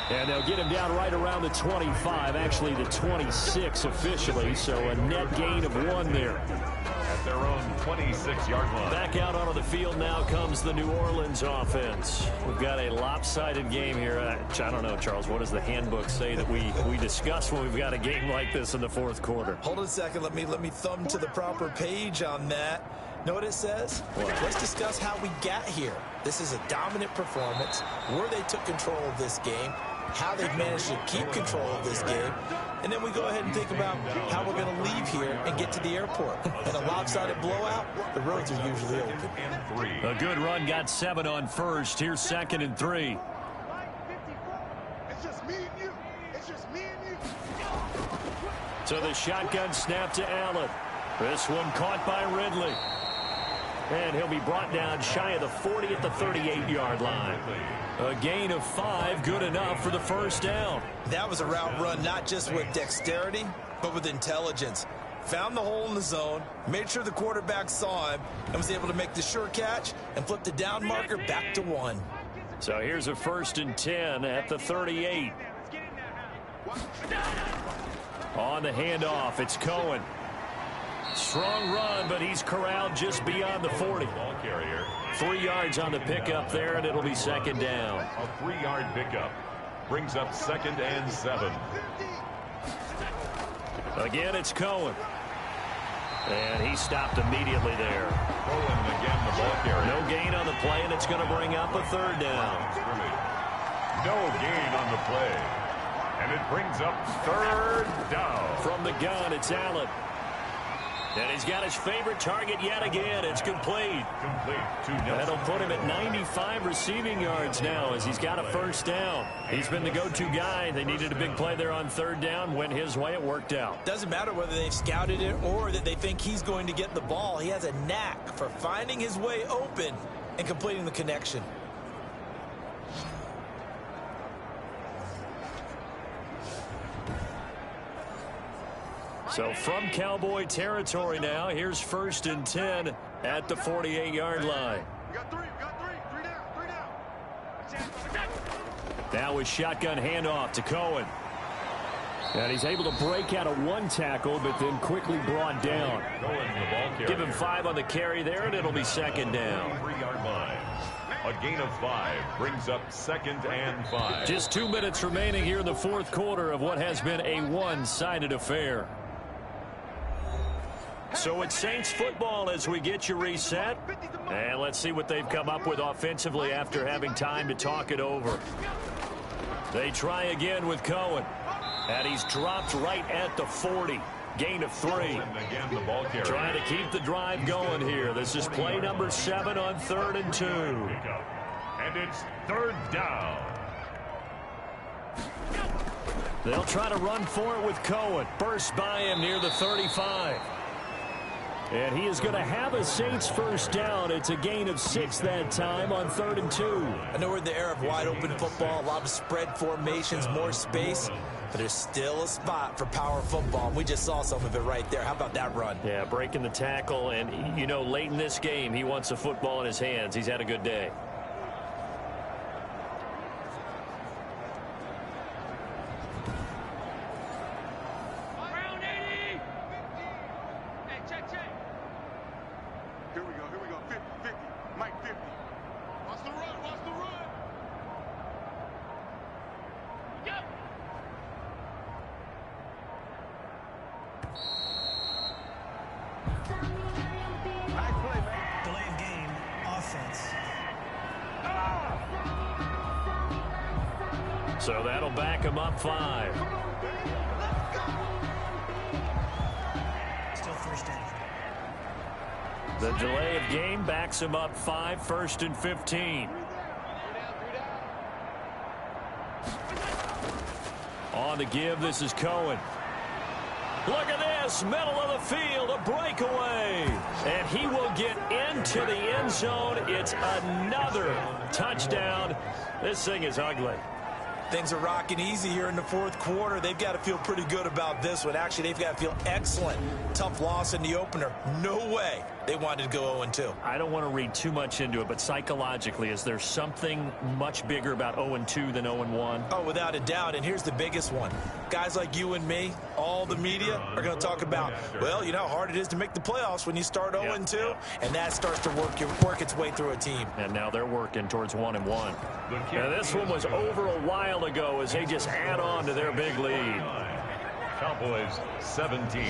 Speaker 1: And they'll get him down right around the 25, actually the 26 officially, so a net gain of 1 there.
Speaker 3: At their own 26-yard line.
Speaker 1: Back out onto the field now comes the New Orleans offense. We've got a lopsided game here. I don't know, Charles, what does the handbook say that we discuss when we've got a game like this in the 4th quarter?
Speaker 2: Hold on a second. Let me thumb to the proper page on that. Know what it says?
Speaker 1: What?
Speaker 2: Let's discuss how we got here. This is a dominant performance, where they took control of this game, how they've managed to keep control of this game, and then we go ahead and think about how we're going to leave here and get to the airport. In a lopsided blowout, the roads are usually open.
Speaker 1: A good run got 7 on 1st. Here's 2nd and 3.
Speaker 5: It's just me and you. It's just me and you.
Speaker 1: So the shotgun snap to Allen. This one caught by Ridley. And he'll be brought down shy of the 40 at the 38-yard line. A gain of 5, good enough for the first down.
Speaker 2: That was a route run not just with dexterity, but with intelligence. Found the hole in the zone, made sure the quarterback saw him, and was able to make the sure catch and flip the down marker back to 1.
Speaker 1: So here's a 1st and 10 at the 38. On the handoff, it's Cohen. Strong run, but he's corralled just beyond the 40.
Speaker 3: Ball carrier.
Speaker 1: 3 yards on the pickup there, and it'll be second down.
Speaker 3: A 3-yard pickup brings up 2nd and 7.
Speaker 1: Again, it's Cohen. And he stopped immediately there.
Speaker 3: Cohen again, the ball carrier.
Speaker 1: No gain on the play, and it's going to bring up a 3rd down.
Speaker 3: No gain on the play. And it brings up 3rd down.
Speaker 1: From the gun, it's Allen. And he's got his favorite target yet again. It's complete.
Speaker 3: Complete to Nelson.
Speaker 1: That'll put him at 95 receiving yards now as he's got a 1st down. He's been the go-to guy. They needed a big play there on 3rd down. Went his way. It worked out.
Speaker 2: Doesn't matter whether they've scouted it or that they think he's going to get the ball. He has a knack for finding his way open and completing the connection.
Speaker 1: So from Cowboy territory now, here's 1st and 10 at the 48-yard line.
Speaker 5: We got three. Three down.
Speaker 1: Now with shotgun handoff to Cohen. And he's able to break out of 1 tackle, but then quickly brought down.
Speaker 3: Cohen, the ball carrier.
Speaker 1: Give him 5 on the carry there, and it'll be second down.
Speaker 3: 3-yard line. A gain of 5 brings up 2nd and 5.
Speaker 1: Just 2 minutes remaining here in the 4th quarter of what has been a one-sided affair. So it's Saints football as we get you reset. And let's see what they've come up with offensively after having time to talk it over. They try again with Cohen. And he's dropped right at the 40. Gain of 3.
Speaker 3: And again, the ball carrier.
Speaker 1: Trying to keep the drive going here. This is play number 7 on 3rd and 2.
Speaker 3: And it's 3rd down.
Speaker 1: They'll try to run for it with Cohen. Burst by him near the 35. And he is going to have a Saints 1st down. It's a gain of 6 that time on 3rd and 2.
Speaker 2: I know we're in the era of wide open football, a lot of spread formations, more space, but there's still a spot for power football. We just saw some of it right there. How about that run?
Speaker 1: Yeah, breaking the tackle, and you know, late in this game, he wants the football in his hands. He's had a good day.
Speaker 5: Here we go. 50. Mike 50. Watch the run. Yep. Nice play, man.
Speaker 6: Delay of game, offense.
Speaker 1: So that'll back him up 5.
Speaker 6: Still 1st down.
Speaker 1: The delay of game backs him up 5, 1st and 15. On the give, this is Cohen. Look at this, middle of the field, a breakaway. And he will get into the end zone. It's another touchdown. This thing is ugly.
Speaker 2: Things are rocking easy here in the 4th quarter. They've got to feel pretty good about this one. Actually, they've got to feel excellent. Tough loss in the opener. No way they wanted to go 0-2.
Speaker 1: I don't want to read too much into it, but psychologically, is there something much bigger about 0-2 than 0-1?
Speaker 2: Oh, without a doubt. And here's the biggest one. Guys like you and me, all the media, are going to talk about, well, you know how hard it is to make the playoffs when you start 0-2, and that starts to work its way through a team.
Speaker 1: And now they're working towards 1-1. Now, this one was over a while ago as they just add on to their big lead.
Speaker 3: Cowboys 17.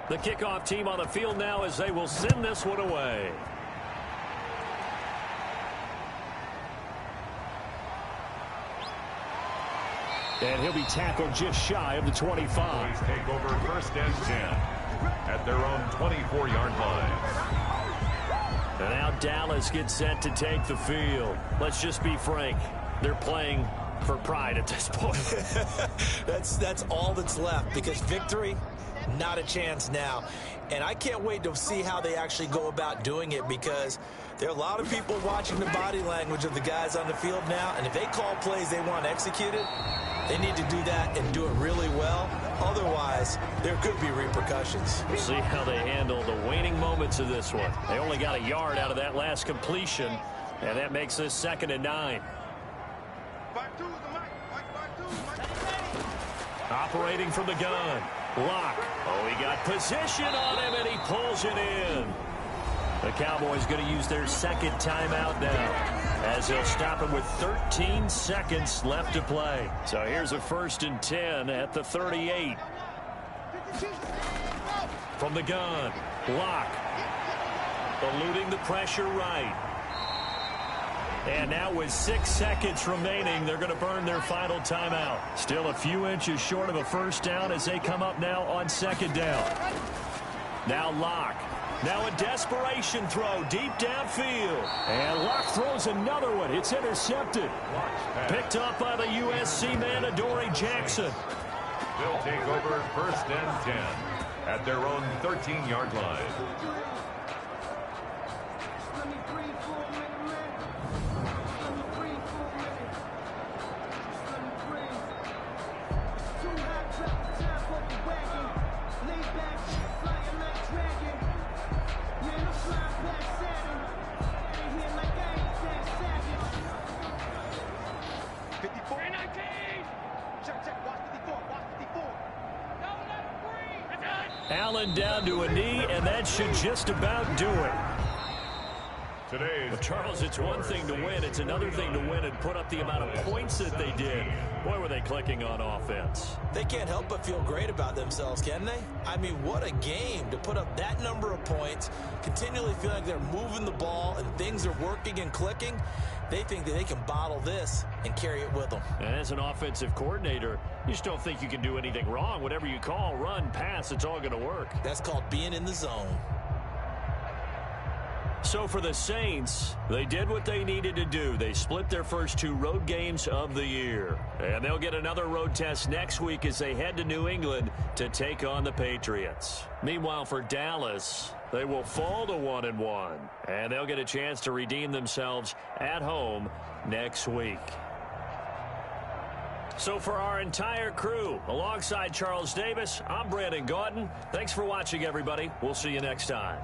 Speaker 1: The kickoff team on the field now as they will send this one away. And he'll be tackled just shy of the 25.
Speaker 3: Cowboys take over 1st and 10 at their own 24-yard line.
Speaker 1: And now Dallas gets set to take the field. Let's just be frank.
Speaker 4: they're playing for pride at this point.
Speaker 2: That's all that's left, because victory, not a chance now. And I can't wait to see how they actually go about doing it, because there are a lot of people watching the body language of the guys on the field now, and if they call plays they want executed, they need to do that and do it really well. Otherwise, there could be repercussions.
Speaker 4: We'll see how they handle the waning moments of this one. They only got a yard out of that last completion, and that makes this 2nd and 9. Operating from the gun. Lock. Oh, he got position on him, and he pulls it in. The Cowboys going to use their 2nd timeout now, as they'll stop him with 13 seconds left to play. So here's a 1st and 10 at the 38. From the gun. Lock. Eluding the pressure right. And now with 6 seconds remaining, they're going to burn their final timeout. Still a few inches short of a 1st down as they come up now on 2nd down. Now Lock. Now a desperation throw deep downfield. And Lock throws another one. It's intercepted. Picked up by the USC man, Adoree Jackson.
Speaker 3: They'll take over 1st and 10 at their own 13-yard line.
Speaker 1: Allen down to a knee, and that should just about do it.
Speaker 3: Today's
Speaker 1: Well, Charles, it's one thing to win. It's another thing to win and put up the amount of points that they did. Boy, were they clicking on offense.
Speaker 2: They can't help but feel great about themselves, can they? I mean, what a game to put up that number of points, continually feel like they're moving the ball and things are working and clicking. They think that they can bottle this and carry it with them.
Speaker 1: And as an offensive coordinator, you just don't think you can do anything wrong. Whatever you call, run, pass, it's all going to work.
Speaker 2: That's called being in the zone.
Speaker 1: So for the Saints, they did what they needed to do. They split their first 2 road games of the year. And they'll get another road test next week as they head to New England to take on the Patriots. Meanwhile, for Dallas, they will fall to 1-1. And they'll get a chance to redeem themselves at home next week. So for our entire crew, alongside Charles Davis, I'm Brandon Gaudin. Thanks for watching, everybody. We'll see you next time.